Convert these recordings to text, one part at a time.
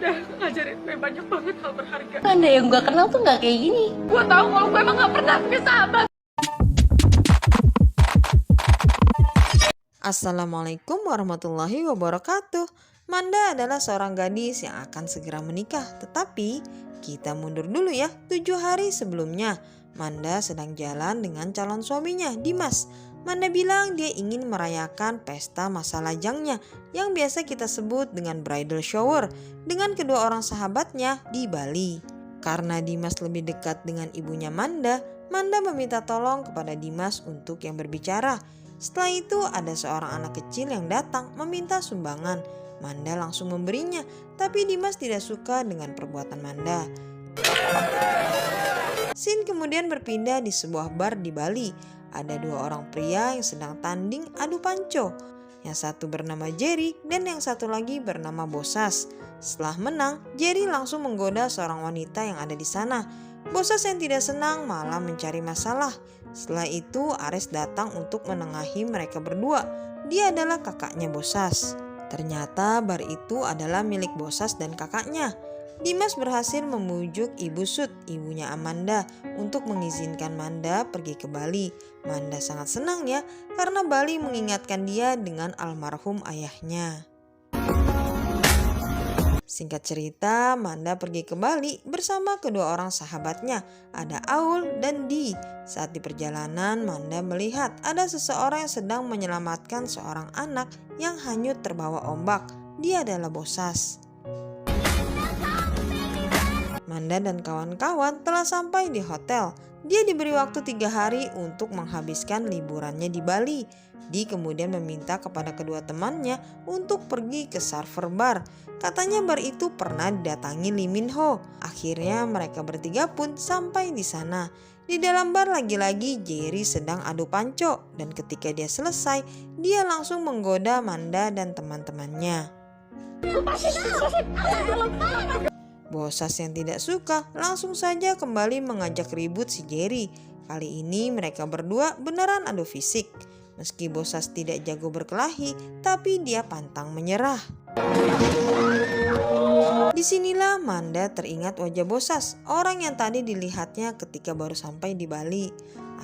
udah ngajarin gue banyak banget hal berharga. Anda yang gue kenal tuh nggak kayak gini. Gue tahu kalau gue emang gak pernah punya sahabat. Assalamualaikum warahmatullahi wabarakatuh. Manda adalah seorang gadis yang akan segera menikah. Tetapi kita mundur dulu ya, 7 hari sebelumnya Manda sedang jalan dengan calon suaminya, Dimas. Manda bilang dia ingin merayakan pesta masa lajangnya yang biasa kita sebut dengan bridal shower dengan kedua orang sahabatnya di Bali. Karena Dimas lebih dekat dengan ibunya Manda, Manda meminta tolong kepada Dimas untuk yang berbicara. Setelah itu ada seorang anak kecil yang datang meminta sumbangan. Manda langsung memberinya, tapi Dimas tidak suka dengan perbuatan Manda. Scene kemudian berpindah di sebuah bar di Bali. Ada 2 orang pria yang sedang tanding adu panco. Yang satu bernama Jerry dan yang satu lagi bernama Bosas. Setelah menang, Jerry langsung menggoda seorang wanita yang ada di sana. Bosas yang tidak senang malah mencari masalah. Setelah itu Ares datang untuk menengahi mereka berdua. Dia adalah kakaknya Bosas. Ternyata bar itu adalah milik Bosas dan kakaknya. Dimas berhasil membujuk Ibu Sud, ibunya Amanda, untuk mengizinkan Manda pergi ke Bali. Manda sangat senang ya, karena Bali mengingatkan dia dengan almarhum ayahnya. Singkat cerita, Manda pergi ke Bali bersama kedua orang sahabatnya, ada Aul dan Di. Saat di perjalanan, Manda melihat ada seseorang yang sedang menyelamatkan seorang anak yang hanyut terbawa ombak. Dia adalah Bosas. Manda dan kawan-kawan telah sampai di hotel. Dia diberi waktu 3 hari untuk menghabiskan liburannya di Bali. Di kemudian meminta kepada kedua temannya untuk pergi ke server bar. Katanya bar itu pernah didatangi Lee Min Ho. Akhirnya mereka bertiga pun sampai di sana. Di dalam bar lagi-lagi Jerry sedang adu panco. Dan ketika dia selesai, dia langsung menggoda Manda dan teman-temannya. Bosas yang tidak suka langsung saja kembali mengajak ribut si Jerry. Kali ini mereka berdua beneran adu fisik. Meski Bosas tidak jago berkelahi, tapi dia pantang menyerah. Disinilah Manda teringat wajah Bosas, orang yang tadi dilihatnya ketika baru sampai di Bali.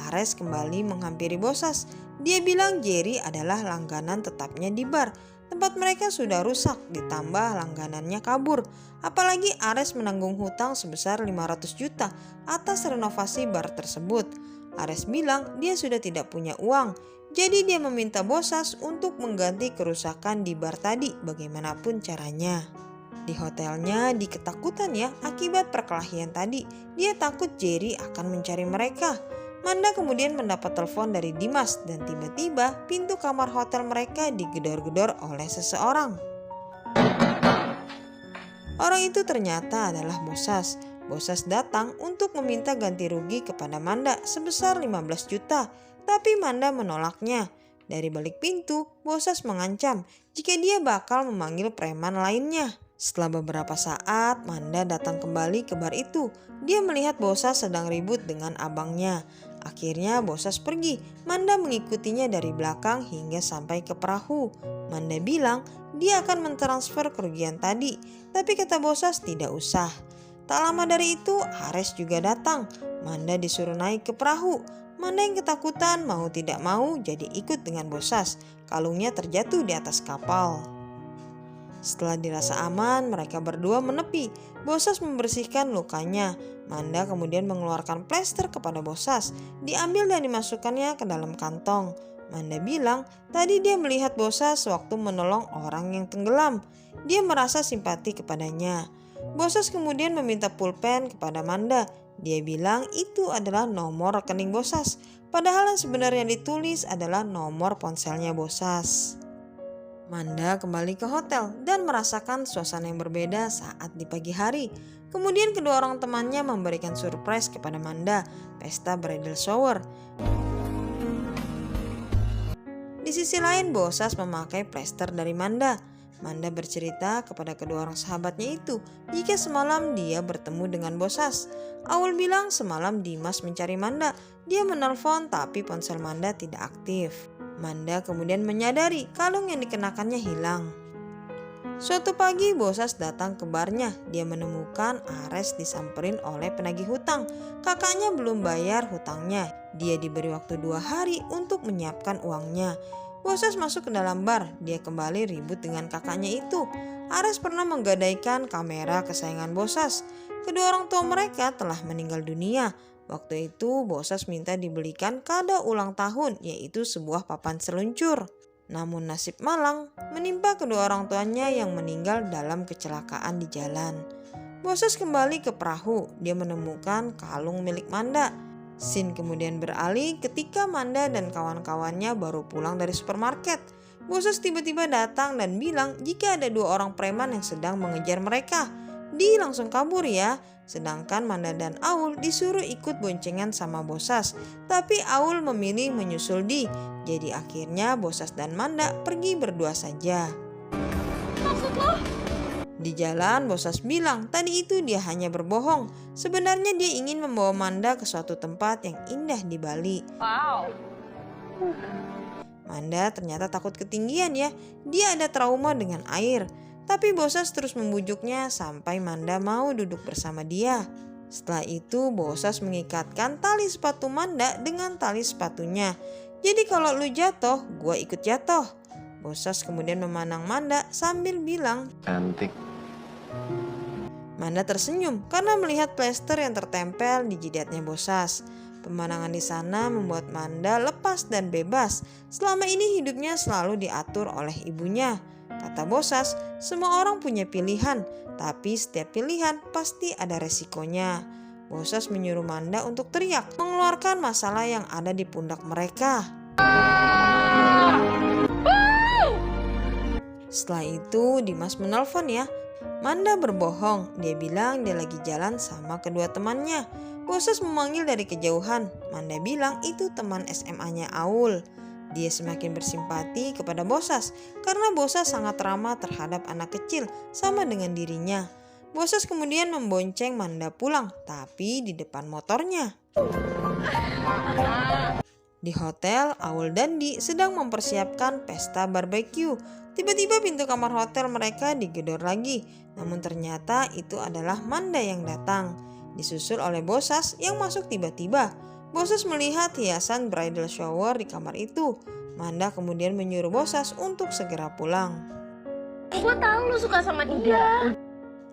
Ares kembali menghampiri Bosas. Dia bilang Jerry adalah langganan tetapnya di bar. Tempat mereka sudah rusak, ditambah langganannya kabur. Apalagi Ares menanggung hutang sebesar 500 juta atas renovasi bar tersebut. Ares bilang dia sudah tidak punya uang. Jadi dia meminta Bosas untuk mengganti kerusakan di bar tadi bagaimanapun caranya. Di hotelnya diketakutan ya akibat perkelahian tadi. Dia takut Jerry akan mencari mereka. Manda kemudian mendapat telepon dari Dimas dan tiba-tiba pintu kamar hotel mereka digedor-gedor oleh seseorang. Orang itu ternyata adalah Bosas. Bosas datang untuk meminta ganti rugi kepada Manda sebesar 15 juta, tapi Manda menolaknya. Dari balik pintu, Bosas mengancam jika dia bakal memanggil preman lainnya. Setelah beberapa saat, Manda datang kembali ke bar itu. Dia melihat Bosas sedang ribut dengan abangnya. Akhirnya Bosas pergi. Manda mengikutinya dari belakang hingga sampai ke perahu. Manda bilang dia akan mentransfer kerugian tadi, tapi kata Bosas tidak usah. Tak lama dari itu Ares juga datang. Manda disuruh naik ke perahu. Manda yang ketakutan mau tidak mau jadi ikut dengan Bosas. Kalungnya terjatuh di atas kapal. Setelah dirasa aman, mereka berdua menepi. Bosas membersihkan lukanya. Manda kemudian mengeluarkan plester kepada Bosas. Diambil dan dimasukkannya ke dalam kantong. Manda bilang tadi dia melihat Bosas waktu menolong orang yang tenggelam. Dia merasa simpati kepadanya. Bosas kemudian meminta pulpen kepada Manda. Dia bilang itu adalah nomor rekening Bosas. Padahal yang sebenarnya ditulis adalah nomor ponselnya Bosas. Manda kembali ke hotel dan merasakan suasana yang berbeda saat di pagi hari. Kemudian kedua orang temannya memberikan surprise kepada Manda, pesta bridal shower. Di sisi lain Bosas memakai plester dari Manda. Manda bercerita kepada kedua orang sahabatnya itu jika semalam dia bertemu dengan Bosas. Aul bilang semalam Dimas mencari Manda. Dia menelpon tapi ponsel Manda tidak aktif. Manda kemudian menyadari kalung yang dikenakannya hilang. Suatu pagi Bosas datang ke barnya. Dia menemukan Ares disamperin oleh penagih hutang. Kakaknya belum bayar hutangnya. Dia diberi waktu 2 hari untuk menyiapkan uangnya. Bosas masuk ke dalam bar. Dia kembali ribut dengan kakaknya itu. Ares pernah menggadaikan kamera kesayangan Bosas. Kedua orang tua mereka telah meninggal dunia. Waktu itu Bosas minta dibelikan kado ulang tahun, yaitu sebuah papan seluncur. Namun nasib malang menimpa kedua orang tuanya yang meninggal dalam kecelakaan di jalan. Bosas kembali ke perahu. Dia menemukan kalung milik Manda. Scene kemudian beralih ketika Manda dan kawan-kawannya baru pulang dari supermarket. Bosas tiba-tiba datang dan bilang jika ada 2 orang preman yang sedang mengejar mereka. Di langsung kabur ya. Sedangkan Manda dan Aul disuruh ikut boncengan sama Bosas. Tapi Aul memilih menyusul Di. Jadi akhirnya Bosas dan Manda pergi berdua saja. Maksud lo? Di jalan Bosas bilang tadi itu dia hanya berbohong. Sebenarnya dia ingin membawa Manda ke suatu tempat yang indah di Bali. Wow. Manda ternyata takut ketinggian ya. Dia ada trauma dengan air. Tapi Bosas terus membujuknya sampai Manda mau duduk bersama dia. Setelah itu Bosas mengikatkan tali sepatu Manda dengan tali sepatunya. Jadi kalau lu jatuh, gua ikut jatuh. Bosas kemudian memandang Manda sambil bilang, Cantik. Manda tersenyum karena melihat plester yang tertempel di jidatnya Bosas. Pemandangan di sana membuat Manda lepas dan bebas. Selama ini hidupnya selalu diatur oleh ibunya. Kata Bosas, semua orang punya pilihan, tapi setiap pilihan pasti ada resikonya. Bosas menyuruh Manda untuk teriak, mengeluarkan masalah yang ada di pundak mereka. Setelah itu Dimas menelpon ya. Manda berbohong, dia bilang dia lagi jalan sama kedua temannya. Bosas memanggil dari kejauhan. Manda bilang itu teman SMA-nya Aul. Dia semakin bersimpati kepada Bosas karena Bosas sangat ramah terhadap anak kecil sama dengan dirinya. Bosas kemudian membonceng Manda pulang, tapi di depan motornya. Di hotel, Aul dan Di sedang mempersiapkan pesta barbeque. Tiba-tiba pintu kamar hotel mereka digedor lagi, namun ternyata itu adalah Manda yang datang. Disusul oleh Bosas yang masuk tiba-tiba. Bosas melihat hiasan bridal shower di kamar itu. Manda kemudian menyuruh Bosas untuk segera pulang. Gue tahu lu suka sama dia.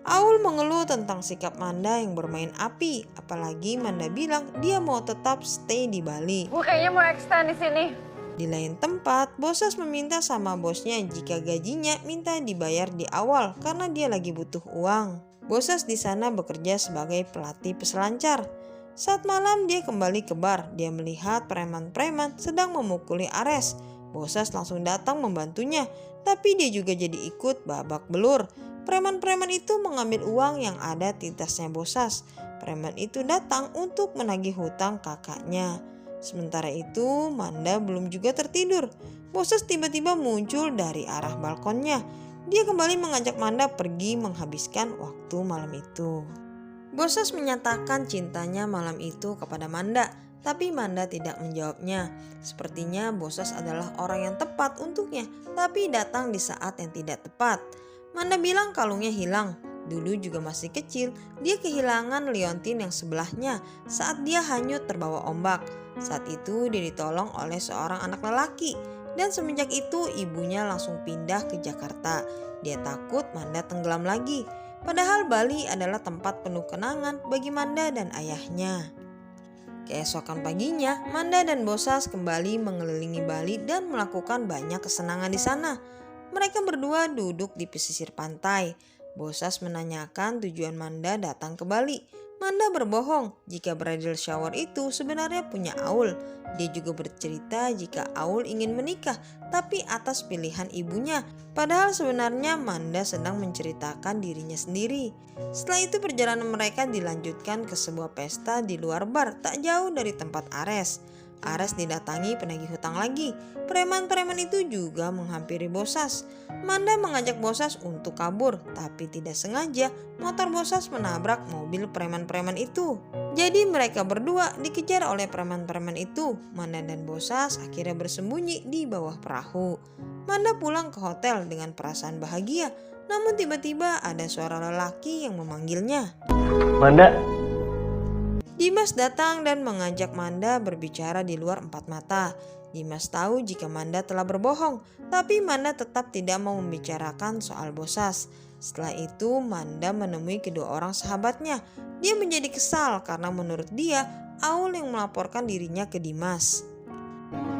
Aul mengeluh tentang sikap Manda yang bermain api. Apalagi Manda bilang dia mau tetap stay di Bali. Gue kayaknya mau extend di sini. Di lain tempat, Bosas meminta sama bosnya jika gajinya minta dibayar di awal karena dia lagi butuh uang. Bosas di sana bekerja sebagai pelatih peselancar. Saat malam dia kembali ke bar. Dia melihat preman-preman sedang memukuli Ares. Bosas langsung datang membantunya, tapi dia juga jadi ikut babak belur. Preman-preman itu mengambil uang yang ada di tasnya Bosas. Preman itu datang untuk menagih hutang kakaknya. Sementara itu Manda belum juga tertidur. Bosas tiba-tiba muncul dari arah balkonnya. Dia kembali mengajak Manda pergi menghabiskan waktu malam itu. Bosas menyatakan cintanya malam itu kepada Manda, tapi Manda tidak menjawabnya. Sepertinya Bosas adalah orang yang tepat untuknya, tapi datang di saat yang tidak tepat. Manda bilang kalungnya hilang. Dulu juga masih kecil, dia kehilangan liontin yang sebelahnya saat dia hanyut terbawa ombak. Saat itu dia ditolong oleh seorang anak lelaki, dan semenjak itu ibunya langsung pindah ke Jakarta. Dia takut Manda tenggelam lagi. Padahal Bali adalah tempat penuh kenangan bagi Manda dan ayahnya. Keesokan paginya, Manda dan Bosas kembali mengelilingi Bali dan melakukan banyak kesenangan di sana. Mereka berdua duduk di pesisir pantai. Bosas menanyakan tujuan Manda datang ke Bali. Manda berbohong jika bridal shower itu sebenarnya punya Aul. Dia juga bercerita jika Aul ingin menikah tapi atas pilihan ibunya. Padahal sebenarnya Manda sedang menceritakan dirinya sendiri. Setelah itu perjalanan mereka dilanjutkan ke sebuah pesta di luar bar tak jauh dari tempat Ares. Ares didatangi penagih hutang lagi. Preman-preman itu juga menghampiri Bosas. Manda mengajak Bosas untuk kabur, tapi tidak sengaja motor Bosas menabrak mobil preman-preman itu. Jadi mereka berdua dikejar oleh preman-preman itu. Manda dan Bosas akhirnya bersembunyi di bawah perahu. Manda pulang ke hotel dengan perasaan bahagia. Namun tiba-tiba ada suara lelaki yang memanggilnya. Manda. Dimas datang dan mengajak Manda berbicara di luar empat mata. Dimas tahu jika Manda telah berbohong, tapi Manda tetap tidak mau membicarakan soal Bosas. Setelah itu Manda menemui kedua orang sahabatnya. Dia menjadi kesal karena menurut dia Aul yang melaporkan dirinya ke Dimas.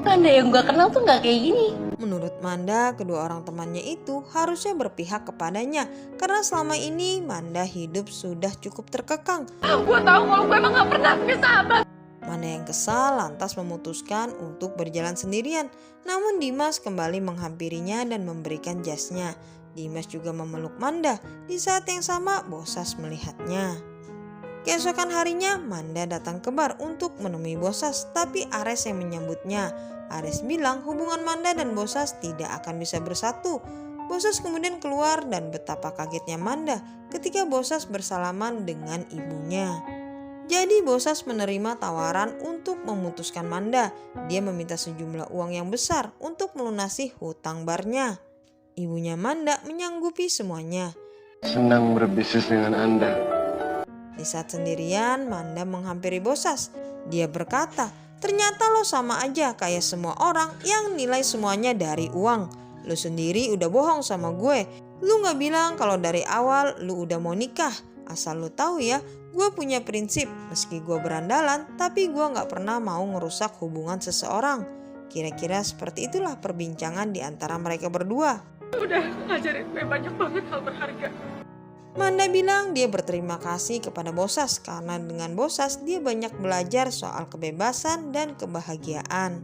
Manda yang gue kenal tuh gak kayak gini. Menurut Manda, kedua orang temannya itu harusnya berpihak kepadanya karena selama ini Manda hidup sudah cukup terkekang. Gue tahu kalau gue emang gak pernah punya sahabat. Manda yang kesal lantas memutuskan untuk berjalan sendirian. Namun Dimas kembali menghampirinya dan memberikan jasnya. Dimas juga memeluk Manda. Di saat yang sama Bosas melihatnya. Keesokan harinya Manda datang ke bar untuk menemui Bosas, tapi Ares yang menyambutnya. Ares bilang hubungan Manda dan Bosas tidak akan bisa bersatu. Bosas kemudian keluar dan betapa kagetnya Manda ketika Bosas bersalaman dengan ibunya. Jadi Bosas menerima tawaran untuk memutuskan Manda. Dia meminta sejumlah uang yang besar untuk melunasi hutang barnya. Ibunya Manda menyanggupi semuanya. Senang berbisnis dengan Anda. Di saat sendirian, Manda menghampiri Bosas. Dia berkata, ternyata lo sama aja kayak semua orang yang nilai semuanya dari uang. Lo sendiri udah bohong sama gue. Lo gak bilang kalau dari awal lo udah mau nikah. Asal lo tahu ya, gue punya prinsip. Meski gue berandalan, tapi gue gak pernah mau ngerusak hubungan seseorang. Kira-kira seperti itulah perbincangan di antara mereka berdua. Udah ngajarin gue banyak banget hal berharga. Manda bilang dia berterima kasih kepada Bosas karena dengan Bosas dia banyak belajar soal kebebasan dan kebahagiaan.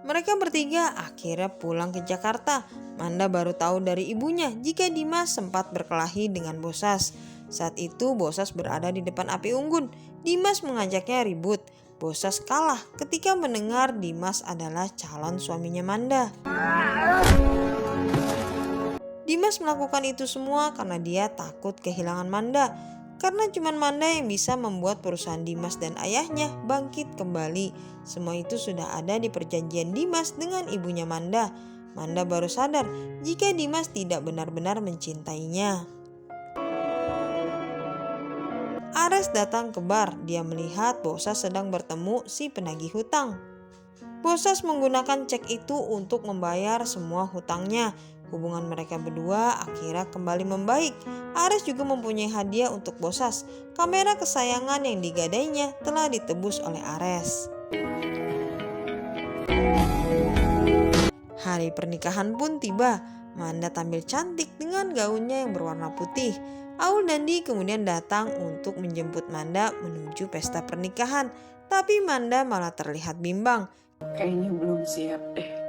Mereka bertiga akhirnya pulang ke Jakarta. Manda baru tahu dari ibunya jika Dimas sempat berkelahi dengan Bosas. Saat itu Bosas berada di depan api unggun. Dimas mengajaknya ribut. Bosas kalah ketika mendengar Dimas adalah calon suaminya Manda. Dimas melakukan itu semua karena dia takut kehilangan Manda. Karena cuma Manda yang bisa membuat perusahaan Dimas dan ayahnya bangkit kembali. Semua itu sudah ada di perjanjian Dimas dengan ibunya Manda. Manda baru sadar jika Dimas tidak benar-benar mencintainya. Ares datang ke bar. Dia melihat Bosas sedang bertemu si penagih hutang. Bosas menggunakan cek itu untuk membayar semua hutangnya. Hubungan mereka berdua akhirnya kembali membaik. Ares juga mempunyai hadiah untuk Bosas. Kamera kesayangan yang digadainya telah ditebus oleh Ares. Hari pernikahan pun tiba. Manda tampil cantik dengan gaunnya yang berwarna putih. Aul dan Di kemudian datang untuk menjemput Manda menuju pesta pernikahan. Tapi Manda malah terlihat bimbang. Kayaknya belum siap deh.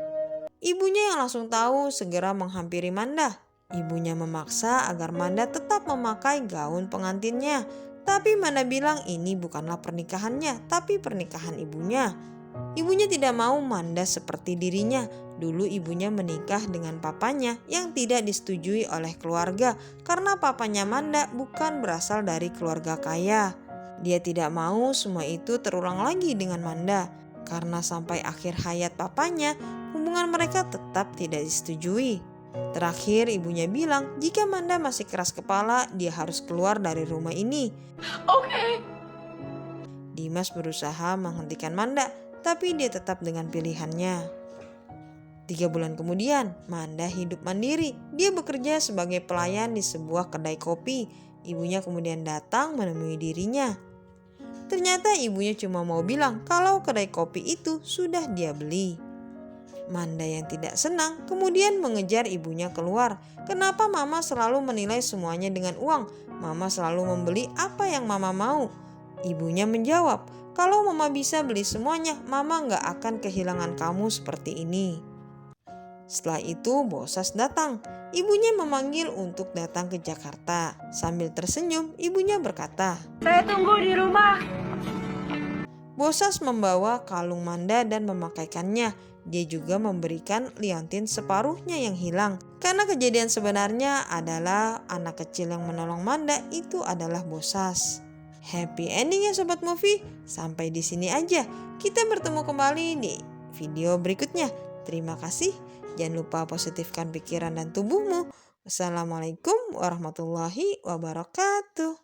Ibunya yang langsung tahu segera menghampiri Manda. Ibunya memaksa agar Manda tetap memakai gaun pengantinnya. Tapi Manda bilang ini bukanlah pernikahannya, tapi pernikahan ibunya. Ibunya tidak mau Manda seperti dirinya. Dulu ibunya menikah dengan papanya yang tidak disetujui oleh keluarga karena papanya Manda bukan berasal dari keluarga kaya. Dia tidak mau semua itu terulang lagi dengan Manda. Karena sampai akhir hayat papanya, hubungan mereka tetap tidak disetujui. Terakhir ibunya bilang jika Manda masih keras kepala, dia harus keluar dari rumah ini. Oke. Dimas berusaha menghentikan Manda, tapi dia tetap dengan pilihannya. 3 bulan kemudian, Manda hidup mandiri. Dia bekerja sebagai pelayan di sebuah kedai kopi. Ibunya kemudian datang menemui dirinya. Ternyata ibunya cuma mau bilang kalau kedai kopi itu sudah dia beli. Manda yang tidak senang kemudian mengejar ibunya keluar. Kenapa mama selalu menilai semuanya dengan uang? Mama selalu membeli apa yang mama mau. Ibunya menjawab, kalau mama bisa beli semuanya, mama gak akan kehilangan kamu seperti ini. Setelah itu Bosas datang. Ibunya memanggil untuk datang ke Jakarta. Sambil tersenyum, ibunya berkata, Saya tunggu di rumah. Bosas membawa kalung Manda dan memakaikannya. Dia juga memberikan liontin separuhnya yang hilang. Karena kejadian sebenarnya adalah anak kecil yang menolong Manda itu adalah Bosas. Happy ending ya Sobat Movie. Sampai di sini aja. Kita bertemu kembali di video berikutnya. Terima kasih. Jangan lupa positifkan pikiran dan tubuhmu. Wassalamualaikum warahmatullahi wabarakatuh.